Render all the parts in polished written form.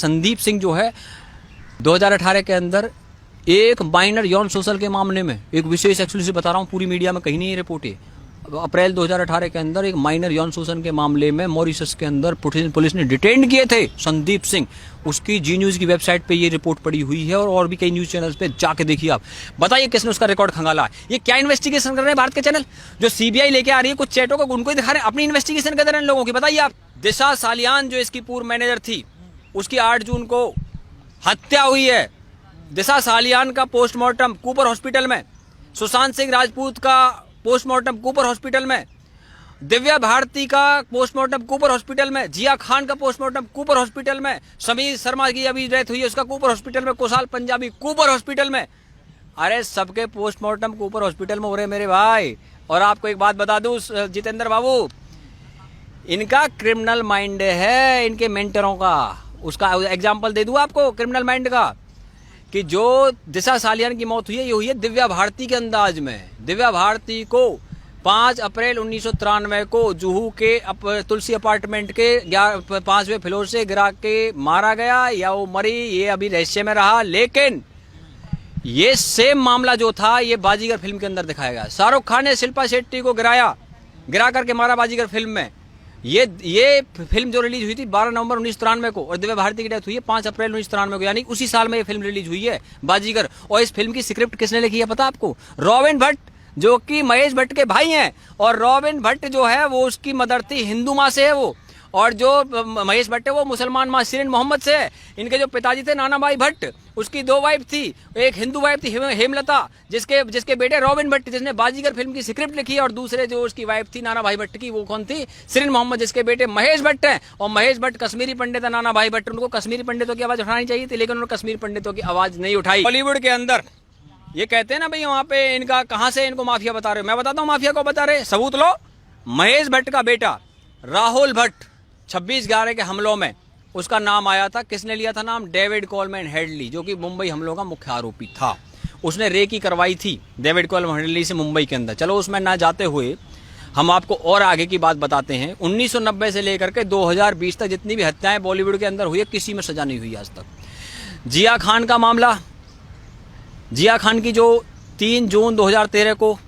संदीप सिंह जो है 2018 के अंदर एक माइनर यौन शोषण के मामले में, एक विशेष एक्सक्लूसिव बता रहा हूँ, पूरी मीडिया में कहीं नहीं रिपोर्ट है, अप्रैल 2018 के अंदर एक माइनर यौन शोषण के मामले में मॉरिशस के अंदर पुलिस ने डिटेन किए थे संदीप सिंह। उसकी जी न्यूज की वेबसाइट पे ये रिपोर्ट पड़ी हुई है और भी कई न्यूज चैनल्स पे जाके देखिए आप। बताइए किसने उसका रिकॉर्ड खंगाला? ये क्या इन्वेस्टिगेशन कर रहे हैं भारत के चैनल? जो सीबीआई लेके आ रही है कुछ चैटों को, उनको ही दिखा रहे हैं, अपनी इन्वेस्टिगेशन कर रहे हैं लोगों की। बताइए आप। दिशा सालियान जो इसकी पूर्व मैनेजर थी, उसकी 8 जून को हत्या हुई है। दिशा सालियान का पोस्टमार्टम कूपर हॉस्पिटल में, सुशांत सिंह राजपूत का पोस्टमार्टम कूपर हॉस्पिटल में, दिव्या भारती का पोस्टमार्टम कूपर हॉस्पिटल में, जिया खान का पोस्टमार्टम कूपर हॉस्पिटल में, समीर शर्मा की अभी डेथ हुई है उसका कूपर हॉस्पिटल में, कुशाल पंजाबी कूपर हॉस्पिटल में। अरे सबके पोस्टमार्टम कूपर हॉस्पिटल में हो रहे मेरे भाई। और आपको एक बात बता दूं जितेंद्र बाबू, इनका क्रिमिनल माइंड है, इनके मेंटरों का। उसका एग्जाम्पल दे दूं आपको क्रिमिनल माइंड का, कि जो दिशा सालियान की मौत हुई है ये हुई है दिव्या भारती के अंदाज में। दिव्या भारती को 5 अप्रैल 1993 को जुहू के तुलसी अपार्टमेंट के 5वें फ्लोर से गिरा के मारा गया, या वो मरी ये अभी रहस्य में रहा। लेकिन ये सेम मामला जो था ये बाजीगर फिल्म के अंदर दिखाया गया। शाहरुख खान ने शिल्पा शेट्टी को गिरा करके मारा बाजीगर फिल्म में। ये फिल्म जो रिलीज हुई थी 12 नवंबर 1993 को, और दिव्या भारती की डेथ हुई है 5 अप्रैल 1993 को, यानी उसी साल में ये फिल्म रिलीज हुई है बाजीगर। और इस फिल्म की स्क्रिप्ट किसने लिखी है पता आपको? रॉबिन भट्ट, जो कि महेश भट्ट के भाई हैं। और रॉबिन भट्ट जो है वो उसकी मदर थी, हिंदू माँ से है वो, और जो महेश भट्ट है वो मुसलमान माँ शिरीन मोहम्मद से है। इनके जो पिताजी थे नाना भाई भट्ट, उसकी 2 वाइफ थी, एक हिंदू वाइफ थी हेमलता, जिसके बेटे रॉबिन भट्ट जिसने बाजीगर फिल्म की स्क्रिप्ट लिखी है, और दूसरे जो उसकी वाइफ थी नाना भाई भट्ट की, वो कौन थी? शिरीन मोहम्मद, जिसके बेटे महेश भट्ट हैं। और महेश भट्ट कश्मीरी पंडित है, नाना भाई भट्ट। उनको कश्मीरी पंडितों की आवाज उठानी चाहिए थी, लेकिन उन्होंने कश्मीरी पंडितों की आवाज नहीं उठाई। बॉलीवुड के अंदर ये कहते हैं ना भाई वहां पे इनका कहां से इनको माफिया बता रहे हो, मैं बताता हूँ माफिया को बता रहे, सबूत लो। महेश भट्ट का बेटा राहुल भट्ट 26/11 के हमलों में उसका नाम आया था। किसने लिया था नाम? डेविड कोलमैन हेडली, जो कि मुंबई हमलों का मुख्य आरोपी था। उसने रेकी करवाई थी डेविड कोलमैन हेडली से मुंबई के अंदर। चलो उसमें ना जाते हुए हम आपको और आगे की बात बताते हैं। 1990 से लेकर के 2020 तक जितनी भी हत्याएं बॉलीवुड के अंदर हुई है, किसी में सजा नहीं हुई आज तक। जिया खान का मामला, जिया खान की जो 3 जून 2013 को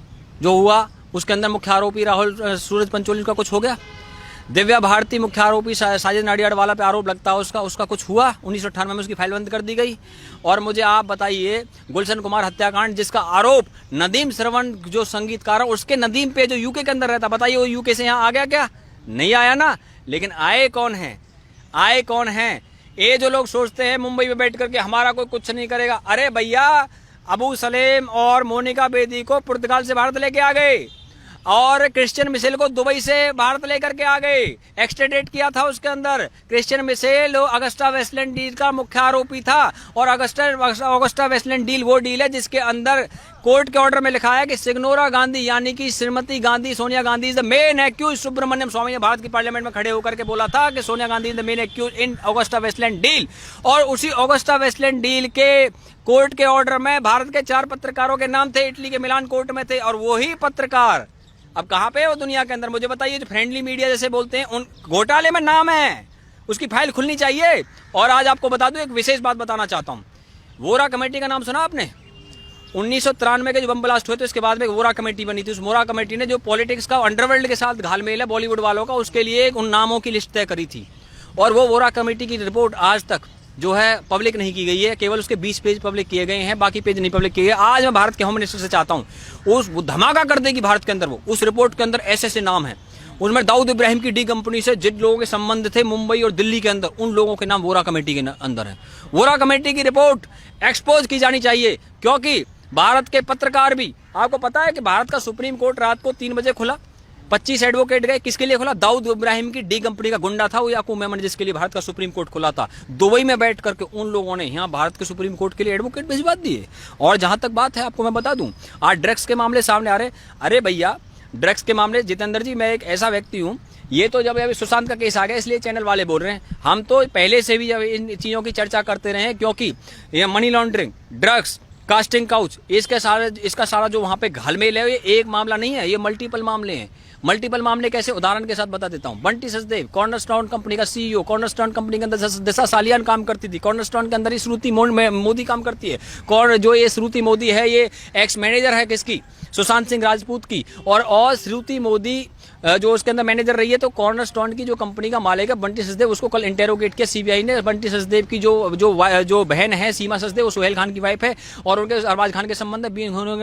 जो हुआ, उसके अंदर मुख्य आरोपी राहुल सूरज पंचोली का कुछ हो गया। दिव्या भारती मुख्य आरोपी साजिद नाडियाडवाला पे आरोप लगता है उसका कुछ हुआ, 1998 में उसकी फाइल बंद कर दी गई। और मुझे आप बताइए गुलशन कुमार हत्याकांड, जिसका आरोप नदीम श्रवण जो संगीतकार है उसके नदीम पे जो यूके के अंदर रहता, बताइए वो यूके से यहाँ आ गया क्या? नहीं आया ना। लेकिन आए कौन है? ये जो लोग सोचते हैं मुंबई में बैठ करके हमारा कोई कुछ नहीं करेगा, अरे भैया अबू सलेम और मोनिका बेदी को पुर्तगाल से भारत लेके आ गए, और क्रिश्चियन मिशेल को दुबई से भारत लेकर के आ गए, एक्सट्रेडेट किया था। उसके अंदर Christian Michel Agusta Westland deal का मुख्य आरोपी था। और अगस्टा वेस्टलैंड डील वो डील है जिसके अंदर कोर्ट के ऑर्डर में लिखा है कि सिग्नोरा गांधी यानी कि श्रीमती Gandhi, Sonia Gandhi is the main accused. Subramaniam Swamy ने भारत की पार्लियामेंट में खड़े होकर के बोला था कि Sonia Gandhi is the main accused in Agusta Westland deal. और उसी अगस्टा वेस्टलैंड डील के कोर्ट के ऑर्डर में भारत के 4 पत्रकारों के नाम थे, इटली के मिलान कोर्ट में थे। और वही पत्रकार अब कहां पे है वो दुनिया के अंदर? मुझे बताइए। जो फ्रेंडली मीडिया जैसे बोलते हैं, उन घोटाले में नाम है, उसकी फाइल खुलनी चाहिए। और आज आपको बता दूं, एक विशेष बात बताना चाहता हूं। वोरा कमेटी का नाम सुना आपने? 1993 के जो बम ब्लास्ट हुए थे उसके बाद में वोरा कमेटी बनी थी। उस वोरा कमेटी ने जो पॉलिटिक्स का अंडरवर्ल्ड के साथ घालमेल है बॉलीवुड वालों का, उसके लिए उन नामों की लिस्ट तय करी थी। और वो वोरा कमेटी की रिपोर्ट आज तक जो है पब्लिक नहीं की गई है, केवल उसके 20 पेज पब्लिक किए गए हैं, बाकी पेज नहीं पब्लिक किए गए। आज मैं भारत के होम मिनिस्टर से चाहता हूं उस धमाका कर देगी भारत के अंदर। वो उस रिपोर्ट के अंदर ऐसे नाम है, उसमें दाऊद इब्राहिम की डी कंपनी से जिन लोगों के संबंध थे मुंबई और दिल्ली के अंदर, उन लोगों के नाम वोरा कमेटी के अंदर है। वोरा कमेटी की रिपोर्ट एक्सपोज की जानी चाहिए, क्योंकि भारत के पत्रकार भी, आपको पता है कि भारत का सुप्रीम कोर्ट रात को 3 बजे खुला, 25 एडवोकेट गए। किसके लिए खुला? दाऊद इब्राहिम की डी कंपनी का गुंडा था वो याकूब मेमन, जिसके लिए भारत का सुप्रीम कोर्ट खुला था। दुबई में बैठ करके उन लोगों ने यहाँ भारत के सुप्रीम कोर्ट के लिए एडवोकेट भिजवा दिए। और जहां तक बात है, आपको मैं बता दूं, आज ड्रग्स के मामले सामने आ रहे। अरे भैया ड्रग्स के मामले, जितेंद्र जी मैं एक ऐसा व्यक्ति हूं, ये तो जब अभी सुशांत का केस आ गया इसलिए चैनल वाले बोल रहे हैं, हम तो पहले से भी जब इन चीजों की चर्चा करते रहे हैं, क्योंकि ये money laundering, drugs casting couch, इसका सारा जो वहाँ पे घालमेल है, ये एक मामला नहीं है, ये मल्टीपल मामले हैं। मल्टीपल मामले कैसे, उदाहरण के साथ बता देता हूँ। बंटी सचदेव कॉर्नरस्टोन कंपनी का सीईओ, कॉर्नरस्टोन कंपनी के अंदर दिशा सालियान काम करती थी, कॉर्नरस्टोन के अंदर ही श्रुति मोदी काम करती है। जो ये श्रुति मोदी है, ये एक्स मैनेजर है किसकी, सुशांत सिंह राजपूत की। और श्रुति मोदी जो उसके अंदर मैनेजर रही है, तो कॉर्नरस्टोन की जो कंपनी का मालिक है बंटी सचदेव, उसको कल इंटेरोगेट किया सीबीआई ने। बंटी सचदेव की जो बहन है सीमा सचदेव, वो सोहेल खान की वाइफ है, और उनके अरबाज खान के संबंध है,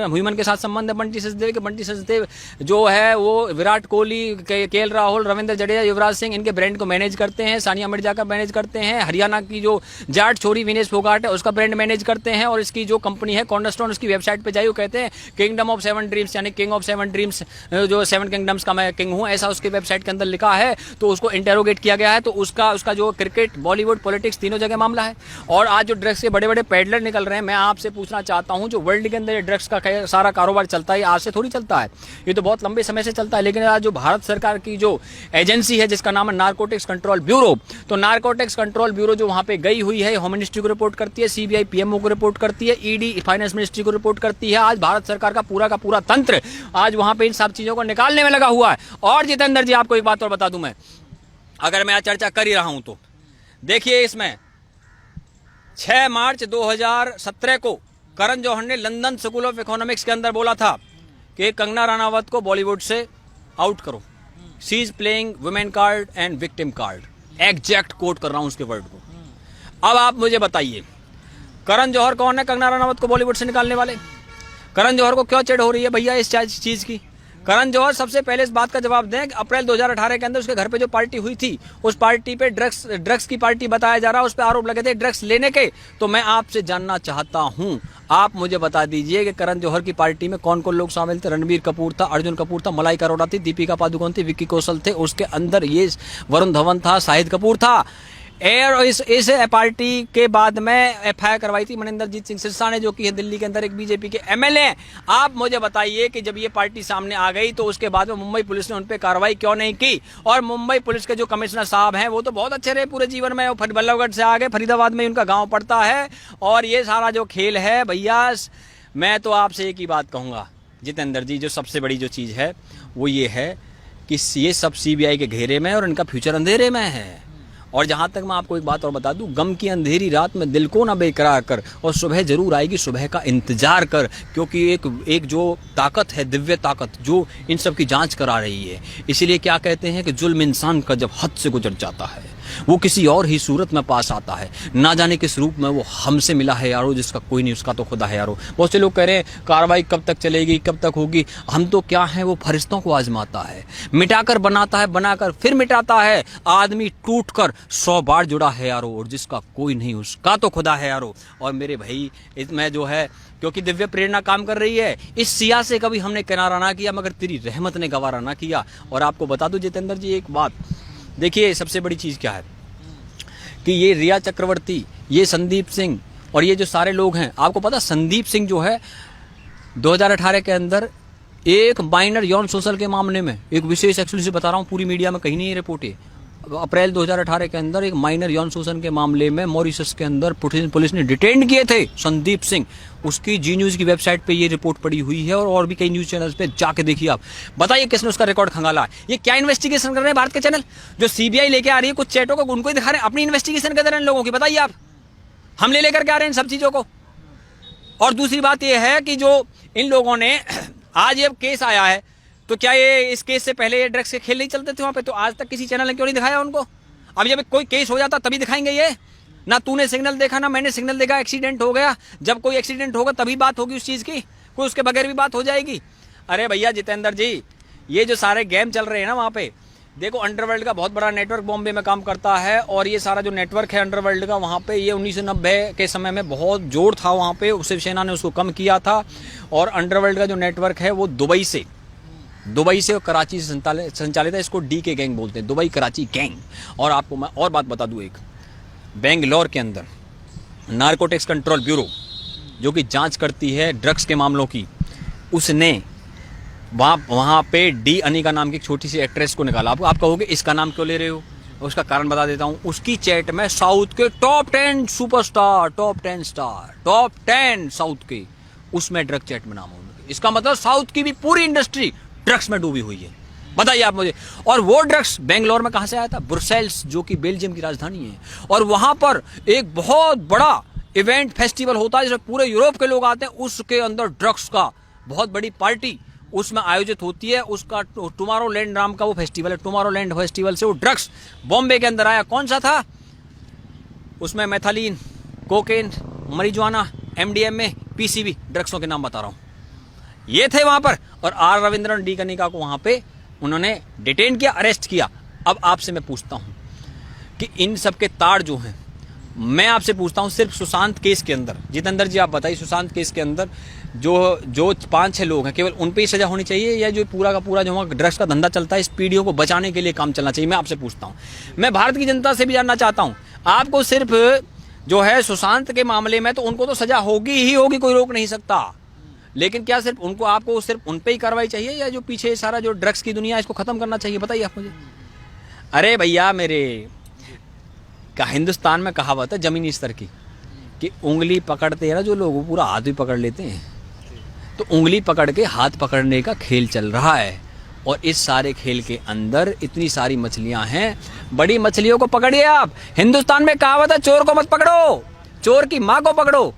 ह्यूमन के साथ संबंध है बंटी सचदेव के। बंटी सचदेव जो है वो विराट कोहली, केएल राहुल, रविंद्र जडेजा, युवराज सिंह, इनके ब्रांड को मैनेज करते हैं। सानिया मिर्जा का मैनेज करते हैं। हरियाणा की जो जाट छोरी विनेश फोगाट है, उसका ब्रांड मैनेज करते हैं। और इसकी जो कंपनी है कॉर्नरस्टोन, उसकी वेबसाइट पे जाइए, वो कहते हैं किंगडम ऑफ 7 ड्रीम्स, यानी किंग ऑफ 7 ड्रीम्स, जो 7 किंगडम्स का मैं किंग हूँ, ऐसा उसके वेबसाइट के अंदर लिखा है। तो उसको इंटेरोगेट किया गया है। तो उसका जो क्रिकेट, बॉलीवुड, पॉलिटिक्स, तीनों जगह मामला है। और आज जो ड्रग्स के बड़े बड़े पेडलर निकल रहे हैं, मैं आपसे पूछना चाहता हूं, जो वर्ल्ड के अंदर ड्रग्स का सारा कारोबार चलता है, आज से थोड़ी चलता है, ये तो बहुत लंबे समय से चलता है। लेकिन आज जो भारत सरकार की जो एजेंसी है, जिसका नाम है नारकोटिक्स कंट्रोल ब्यूरो, तो नारकोटिक्स कंट्रोल ब्यूरो जो वहां पे गई हुई है, होम मिनिस्ट्री को रिपोर्ट करती है, सीबीआई पीएमओ को रिपोर्ट करती है, ईडी फाइनेंस मिनिस्ट्री को रिपोर्ट करती है। आज भारत सरकार का पूरा तंत्र आज वहां पे इन सब चीजों को निकालने में लगा हुआ है। और जितेंद्र जी, आपको एक बात और बता दूं, मैं अगर मैं आज चर्चा कर ही रहा हूं तो देखिए, इसमें 6 मार्च 2017 को करण जौहर ने लंदन स्कूल ऑफ इकोनॉमिक्स के अंदर बोला था कि कंगना रनावत को बॉलीवुड से आउट करो, she is playing women card and victim card. Exact quote कर रहा हूं उसके वर्ड को। अब आप मुझे बताइए, करण जौहर कौन है कंगना रनावत को बॉलीवुड से निकालने वाले? करण जौहर को क्यों चिढ़ हो रही है भैया इस चीज की? करण जौहर सबसे पहले इस बात का जवाब दें कि अप्रैल 2018 के अंदर उसके घर पे जो पार्टी हुई थी, उस पार्टी पे ड्रग्स की पार्टी बताया जा रहा है, उस पे आरोप लगे थे ड्रग्स लेने के। तो मैं आपसे जानना चाहता हूं, आप मुझे बता दीजिए कि करण जौहर की पार्टी में कौन कौन लोग शामिल थे? रणबीर कपूर था, अर्जुन कपूर था, मलाइका अरोड़ा थी, दीपिका पादुकोण थी, विक्की कौशल थे, उसके अंदर ये वरुण धवन था, शाहिद कपूर था। इस पार्टी के बाद में एफआईआर करवाई थी मनिंदरजीत सिंह सिरसा ने, जो कि है दिल्ली के अंदर एक बीजेपी के एमएलए। आप मुझे बताइए कि जब ये पार्टी सामने आ गई तो उसके बाद में मुंबई पुलिस ने उन पर कार्रवाई क्यों नहीं की? और मुंबई पुलिस के जो कमिश्नर साहब हैं, वो तो बहुत अच्छे रहे पूरे जीवन में, बल्लभगढ़ से आ गए, फरीदाबाद में उनका गाँव पड़ता है। और ये सारा जो खेल है भैया, मैं तो आपसे एक ही बात कहूँगा जितेंद्र जी, जो सबसे बड़ी जो चीज़ है वो ये है कि ये सब सीबीआई के घेरे में और इनका फ्यूचर अंधेरे में है। और जहाँ तक मैं आपको एक बात और बता दूं, गम की अंधेरी रात में दिल को ना बेकरार कर, और सुबह जरूर आएगी, सुबह का इंतजार कर, क्योंकि एक जो ताकत है, दिव्य ताकत, जो इन सब की जांच करा रही है। इसीलिए क्या कहते हैं कि जुल्म इंसान का जब हद से गुजर जाता है, वो किसी और ही सूरत में पास आता है, ना जाने किस रूप में वो हमसे मिला है यारो, जिसका कोई नहीं, उसका तो खुदा है यारो। बहुत से लोग कह रहे हैं कार्रवाई कब तक चलेगी, कब तक होगी? हम तो क्या है, वो फरिश्तों को आजमाता है, मिटाकर बनाता है, बनाकर फिर मिटाता है। आदमी टूटकर 100 बार जुड़ा है यारो, और जिसका कोई नहीं, उसका तो खुदा है यारो। और मेरे भाई, इसमें जो है, क्योंकि दिव्य प्रेरणा काम कर रही है, इस सिया से कभी हमने किनारा ना किया, मगर तेरी रहमत ने गवारा ना किया। और आपको बता दूं जितेंद्र जी एक बात, देखिए सबसे बड़ी चीज़ क्या है कि ये रिया चक्रवर्ती, ये संदीप सिंह और ये जो सारे लोग हैं, आपको पता संदीप सिंह जो है 2018 के अंदर एक माइनर यौन शोषण के मामले में, एक विशेष एक्सक्लूसिव बता रहा हूँ, पूरी मीडिया में कहीं नहीं रिपोर्ट है, अप्रैल 2018 के अंदर एक माइनर यौन शोषण के मामले में मॉरिशस के अंदर पुलिस ने डिटेन किए थे संदीप सिंह। उसकी जी न्यूज़ की वेबसाइट पे ये रिपोर्ट पड़ी हुई है, और भी कई न्यूज़ चैनल्स पे जाके देखिए आप। बताइए किसने उसका रिकॉर्ड खंगाला? ये क्या इन्वेस्टिगेशन कर रहे हैं भारत के चैनल? जो सीबीआई लेके आ रही है कुछ चैटों को, उनको ही दिखा रहे हैं, अपनी इन्वेस्टिगेशन कर रहे हैं लोगों की। बताइए आप, हम ले लेकर के आ रहे हैं इन सब चीज़ों को। और दूसरी बात यह है कि जो इन लोगों ने आज ये केस आया है, तो क्या ये इस केस से पहले ये ड्रग्स के खेल नहीं चलते थे वहाँ पे? तो आज तक किसी चैनल ने क्यों नहीं दिखाया उनको? अब जब कोई केस हो जाता तभी दिखाएंगे ये। ना तूने सिग्नल देखा, ना मैंने सिग्नल देखा, एक्सीडेंट हो गया। जब कोई एक्सीडेंट होगा तभी बात होगी उस चीज़ की, कोई उसके बगैर भी बात हो जाएगी? अरे भैया जितेंद्र जी, ये जो सारे गेम चल रहे हैं ना वहाँ पे, देखो अंडरवर्ल्ड का बहुत बड़ा नेटवर्क बॉम्बे में काम करता है, और ये सारा जो नेटवर्क है अंडरवर्ल्ड का, वहाँ पे ये 1990 के समय में बहुत जोर था वहाँ पे, शिवसेना ने उसको कम किया था। और अंडरवर्ल्ड का जो नेटवर्क है वो दुबई से और कराची से संचालित है। इसको डी के गैंग बोलते हैं, दुबई कराची गैंग। और आपको मैं और बात बता दूं, एक बेंगलोर के अंदर नारकोटिक्स कंट्रोल ब्यूरो जो कि जांच करती है ड्रग्स के मामलों की, उसने वहाँ पे डी अनिका नाम की एक छोटी सी एक्ट्रेस को निकाला। आप कहोगे इसका नाम क्यों ले रहे हो? उसका कारण बता देता हूं। उसकी चैट में साउथ के top 10 superstar, top 10 star, top 10 south के, उसमें ड्रग चैट में नाम है उनके। इसका मतलब साउथ की भी पूरी इंडस्ट्री ड्रग्स में डूबी हुई है। बताइए आप मुझे। और वो ड्रग्स बेंगलोर में कहां से आया था? ब्रुसेल्स, जो कि बेल्जियम की राजधानी है। और वहां पर एक बहुत बड़ा इवेंट फेस्टिवल होता है जिसमें पूरे यूरोप के लोग आते हैं। उसके अंदर ड्रग्स का बहुत बड़ी पार्टी उसमें आयोजित होती है। उसका टुमारोलैंड नाम का वो फेस्टिवल है। टुमारोलैंड फेस्टिवल से वो ड्रग्स बॉम्बे के अंदर आया। कौन सा था? उसमें मैथालीन, कोकेन, मरिजुआना, एमडीएमए, पीसीबी ड्रग्सों के नाम बता रहा हूं। ये थे वहां पर। और आर रविंद्रन डी कनिका को वहां पे उन्होंने डिटेन किया, अरेस्ट किया। अब आपसे मैं पूछता हूं कि इन सब के तार जो हैं, मैं आपसे पूछता हूं सिर्फ सुशांत केस के अंदर, जितेंद्र जी आप बताइए, सुशांत केस के अंदर जो 5-6 लोग हैं, केवल उन पे ही सजा होनी चाहिए या जो पूरा का पूरा जो ड्रग्स का धंधा चलता है इस पीढ़ियों को बचाने के लिए काम चलना चाहिए? मैं आपसे पूछता हूं। मैं भारत की जनता से भी जानना चाहता हूं। आपको सिर्फ जो है सुशांत के मामले में तो उनको तो सजा होगी ही होगी, कोई रोक नहीं सकता। लेकिन क्या सिर्फ उनको, आपको सिर्फ उन पे ही कार्रवाई चाहिए या जो पीछे सारा जो ड्रग्स की दुनिया है इसको खत्म करना चाहिए? बताइए आप मुझे। अरे भैया मेरे का हिंदुस्तान में कहावत है जमीनी स्तर की कि उंगली पकड़ते हैं ना जो लोग, वो पूरा हाथ भी पकड़ लेते हैं। तो उंगली पकड़ के हाथ पकड़ने का खेल चल रहा है। और इस सारे खेल के अंदर इतनी सारी मछलियां हैं। बड़ी मछलियों को पकड़िए आप। हिंदुस्तान में कहावत है चोर को मत पकड़ो, चोर की मां को पकड़ो।